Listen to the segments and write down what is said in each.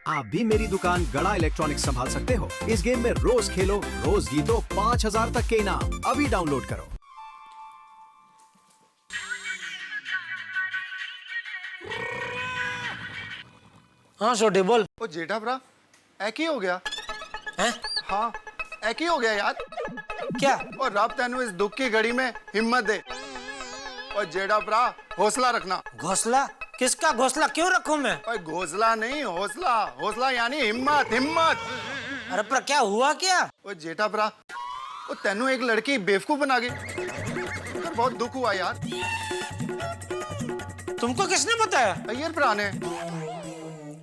आप भी मेरी दुकान गड़ा इलेक्ट्रॉनिक्स संभाल सकते हो। इस गेम में रोज खेलो, रोज जीतो, 5,000 तक के इनाम। अभी डाउनलोड करो। हाँ छोटे बोल। ओ जेठा भरा एक ही हो गया हैं? हाँ एक ही हो गया यार। क्या? और रब तेनू इस दुख की घड़ी में हिम्मत दे। और जेठा भरा हौसला रखना। घोंसला? किसका घोंसला क्यों रखूं मैं? ओए घोंसला नहीं, हौसला। हौसला यानी हिम्मत, हिम्मत। अरे पर क्या हुआ क्या? ओ जेठा भरा ओ तेनू एक लड़की बेवकूफ बना गई। यार बहुत दुख हुआ यार। तुमको किसने बताया? अय्यर भरा ने।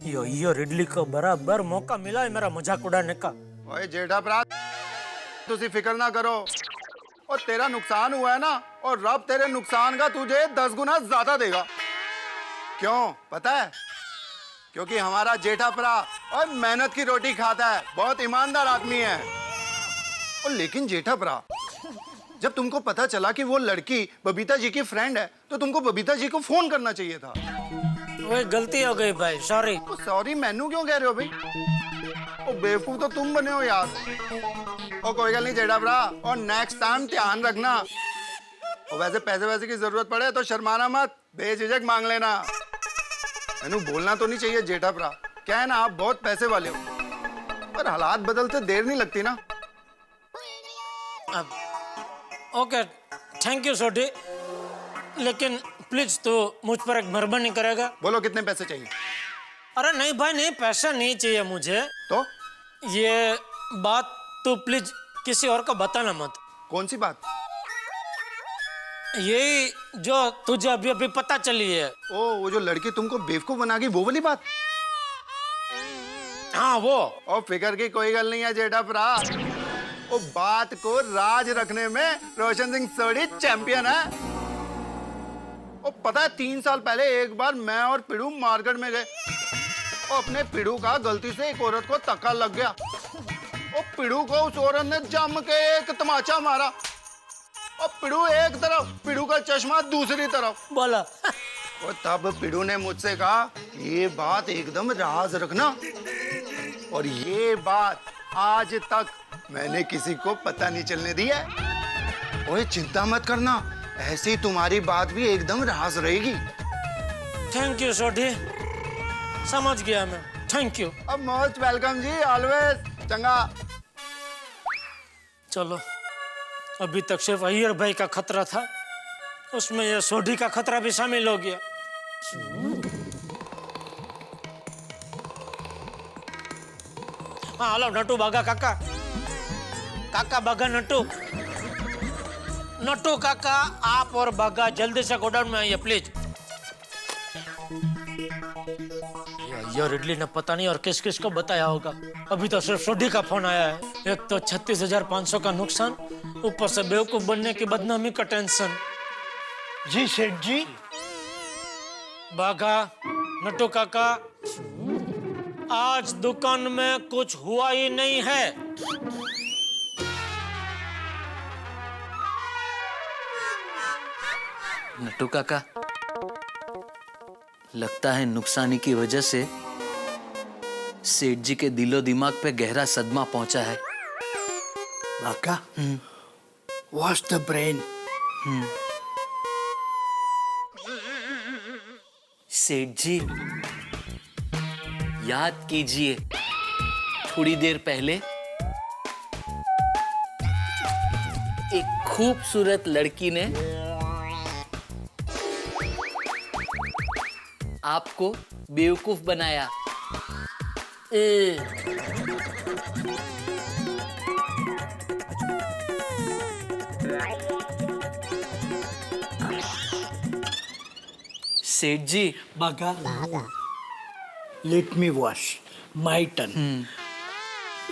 यो रिडली को बराबर मौका मिला है मेरा मजाक उड़ाने का। ओए जेठा भरा तुसी फिक्र ना करो। और तेरा नुकसान हुआ है ना, और रब तेरे नुकसान का तुझे 10 गुना ज्यादा देगा। क्यों पता है? क्योंकि हमारा जेठा भरा और मेहनत की रोटी खाता है, बहुत ईमानदार आदमी है। और लेकिन जेठा भरा जब तुमको पता चला कि वो लड़की बबीता जी की फ्रेंड है, तो तुमको बबीता जी को फोन करना चाहिए था। वो गलती हो गई भाई, सॉरी। तो सॉरी मैनू क्यों कह रहे हो भाई? ओ बेवकूफ तो तुम बने हो यार। और कोई गल नहीं जेठा भरा, और नेक्स्ट टाइम ध्यान रखना। और वैसे पैसे वैसे की जरूरत पड़े तो शर्माना मत, बेझिझक मांग लेना। मैनू बोलना तो नहीं चाहिए जेठा भरा, क्या है ना आप बहुत पैसे वाले हो, पर हालात बदलते देर नहीं लगती ना। ओके थैंक यू छोटी, लेकिन प्लीज तो मुझ पर एक मेहरबानी करेगा? बोलो कितने पैसे चाहिए? अरे नहीं भाई नहीं, पैसा नहीं चाहिए मुझे। तो ये बात तो प्लीज किसी और को बताना मत। कौन सी बात? यही जो तुझे अभी अभी पता चली है। ओ वो जो लड़की तुमको बेवकूफ बना गई, वो वाली बात? हाँ वो। और फिकर की कोई गल नहीं है जेठा भरा। वो बात को राज रखने में रोशन सिंह सोढ़ी चैंपियन है। वो पता है 3 साल पहले एक बार मैं और पिड़ू मार्केट में गए, और अपने पिड़ू का गलती से एक औरत को धक्का लग गया। और पिड़ू को उस औरत ने जम के एक तमाचा मारा, और पिड़ू एक तरफ, पिड़ू का चश्मा दूसरी तरफ। बोला। और तब पिड़ू ने मुझसे कहा ये बात एकदम राज रखना, और ये बात आज तक मैंने किसी को पता नहीं चलने दी है। ओए चिंता मत करना, ऐसी तुम्हारी बात भी एकदम राज रहेगी। थैंक यू छोटी, समझ गया मैं, थैंक यू। अब मोस्ट वेलकम जी, ऑलवेज। चंगा चलो, अभी तक सिर्फ अय्यर भाई का खतरा था, उसमें ये सोढ़ी का खतरा भी शामिल हो गया। हाँ हेलो नट्टू बागा काका, काका बागा नट्टू, नट्टू काका आप और बागा जल्दी से गोडाउन में आइए प्लीज। यार इडली ने पता नहीं और किस किस को बताया होगा, अभी तो सिर्फ सोढ़ी का फोन आया है। एक तो 36,500 का नुकसान, ऊपर से बेवकूफ बनने की बदनामी का टेंशन। जी सेठ जी। बागा नट्टू काका, आज दुकान में कुछ हुआ ही नहीं है। नट्टू काका, लगता है नुकसानी की वजह से सेठ जी के दिलो दिमाग पे गहरा सदमा पहुंचा है। बाका, वॉश द ब्रेन। सेठ जी याद कीजिए, थोड़ी देर पहले एक खूबसूरत लड़की ने आपको बेवकूफ बनाया। सेठ जी। बाका, let me wash my turn.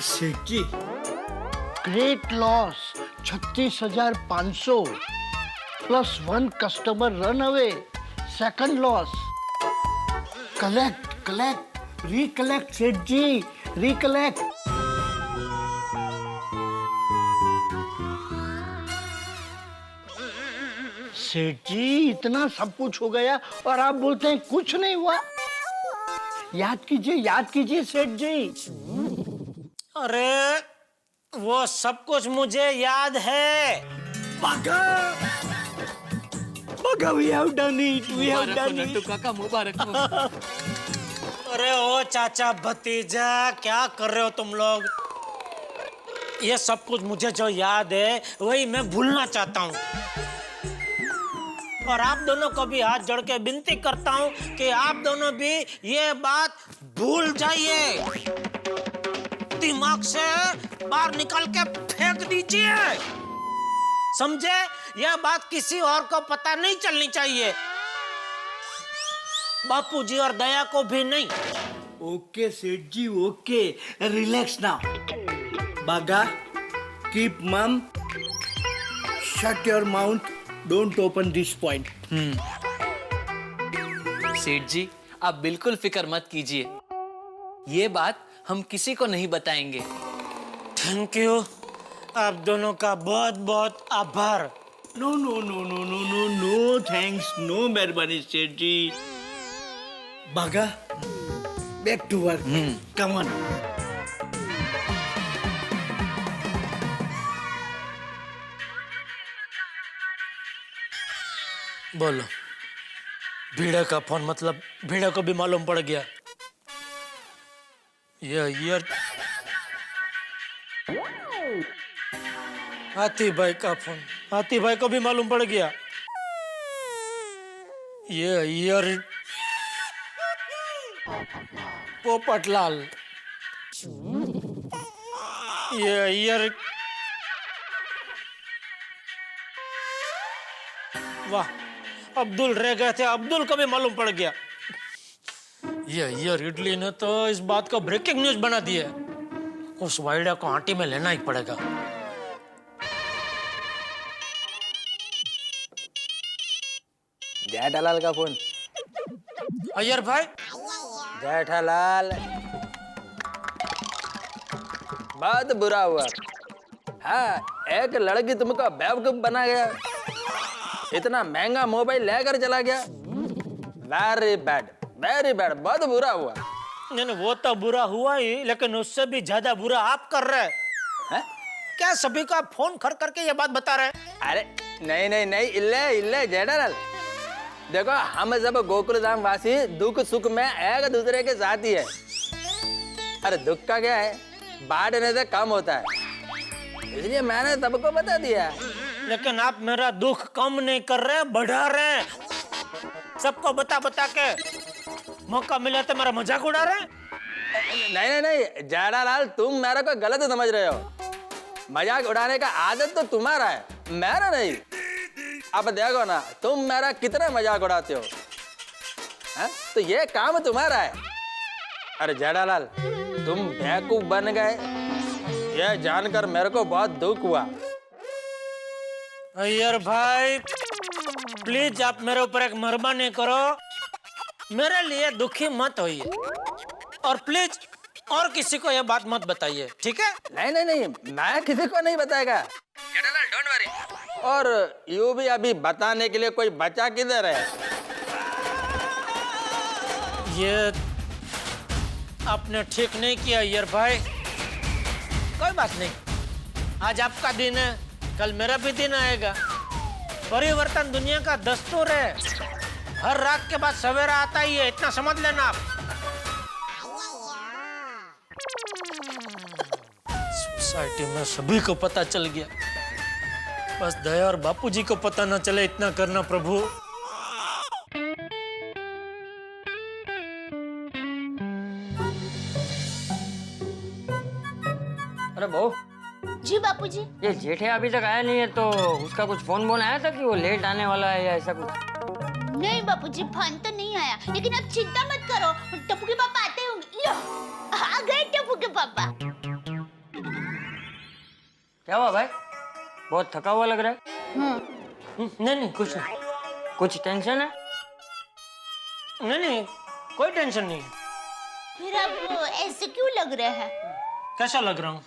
Seth ji, great loss 36,500 plus 1 customer run away. Second loss. Collect collect recollect Seth ji, recollect. Seth जी इतना सब कुछ हो गया और आप बोलते हैं कुछ नहीं हुआ। याद कीजिए सेठ जी। अरे वो सब कुछ मुझे याद है। बागा we have done it। काका मुबारक हो। अरे ओ चाचा भतीजा, क्या कर रहे हो तुम लोग? ये सब कुछ मुझे जो याद है वही मैं भूलना चाहता हूँ, और आप दोनों को भी हाथ जोड़ के विनती करता हूँ कि आप दोनों भी ये बात भूल जाइए, दिमाग से बाहर निकाल के फेंक दीजिए, समझे? यह बात किसी और को पता नहीं चलनी चाहिए, बापूजी और दया को भी नहीं। ओके सेठ जी, ओके, रिलैक्स नाउ। बागा, कीप मम, shut your mouth, don't open this point. सेठ जी आप बिल्कुल फिक्र मत कीजिए, ये बात हम किसी को नहीं बताएंगे। थैंक यू, आप दोनों का बहुत बहुत आभार। नो थैंक्स, नो मेहरबानी सेठ जी। बागा, back to work, come on. बोलो, भीड़े का फोन, मतलब भीड़े को भी मालूम पड़ गया? ये हाथी भाई का फोन, हाथी भाई को भी मालूम पड़ गया? ये पोपटलाल, ये वाह, अब्दुल रह गए थे, अब्दुल को भी मालूम पड़ गया। ये इडली ने तो इस बात को ब्रेकिंग न्यूज बना दिया। उस वाइडा को आंटी में लेना ही पड़ेगा। जेठालाल का फोन। अय्यर भाई। जेठालाल, बहुत बुरा हुआ। हाँ, एक लड़की तुमको बेवकूफ बना गया, इतना महंगा मोबाइल लेकर चला गया। वेरी बैड, बहुत बुरा हुआ। नहीं, वो तो बुरा हुआ ही, लेकिन उससे भी ज्यादा बुरा आप कर रहे हैं। क्या सभी को आप फोन कर करके ये बात बता रहे हैं? अरे नहीं, इल्ले जेठालाल, देखो हम सब गोकुल धाम वासी दुख सुख में एक दूसरे के साथ ही है। अरे दुख का क्या है, बांटने से कम होता है, इसलिए मैंने सबको बता दिया। लेकिन आप मेरा दुख कम नहीं कर रहे, बढ़ा रहे हैं। सबको बता के मौका मिला तो मेरा मजाक उड़ा रहे हैं। नहीं जेठालाल, तुम मेरे को गलत समझ रहे हो। मजाक उड़ाने का आदत तो तुम्हारा है, मेरा नहीं। अब देखो ना, तुम मेरा कितना मजाक उड़ाते हो, है? तो ये काम तुम्हारा है। अरे जेठालाल, तुम बेवकूफ बन गए, ये जानकर मेरे को बहुत दुख हुआ। अय्यर भाई, प्लीज आप मेरे ऊपर एक मेहरबानी करो, मेरे लिए दुखी मत होइए, और प्लीज और किसी को ये बात मत बताइए, ठीक है? नहीं, मैं किसी को नहीं बताएगा। Jethalal, don't worry. और यूं भी अभी बताने के लिए कोई बचा किधर है? ये आपने ठीक नहीं किया अय्यर भाई। कोई बात नहीं, आज आपका दिन है, कल मेरा भी दिन आएगा। परिवर्तन दुनिया का दस्तूर है, हर रात के बाद सवेरा आता ही है, इतना समझ लेना आप। सोसाइटी में सभी को पता चल गया, बस दया और बापूजी को पता न चले, इतना करना प्रभु। अरे बहू जी बापूजी। ये जेठे अभी तक आया नहीं है, तो उसका कुछ फोन आया था कि वो लेट आने वाला है या ऐसा कुछ? नहीं बापूजी, फोन तो नहीं आया, लेकिन आप चिंता मत करो, टप्पू के पापा आते होंगे। लो, आ गए टप्पू के पापा। क्या हुआ भाई, बहुत थका हुआ लग रहा है? नहीं कुछ नहीं। कुछ टेंशन है? नहीं, कोई टेंशन नहीं। फिर आप ऐसे क्यों लग रहे हैं? कैसा लग रहा हूँ?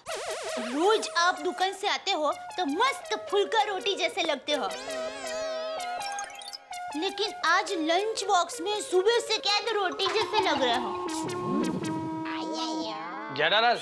रोज आप दुकान से आते हो तो मस्त फुल्का रोटी जैसे लगते हो। लेकिन आज लंच बॉक्स में सुबह से क्या रोटी जैसे लग रहा हो। जेठालाल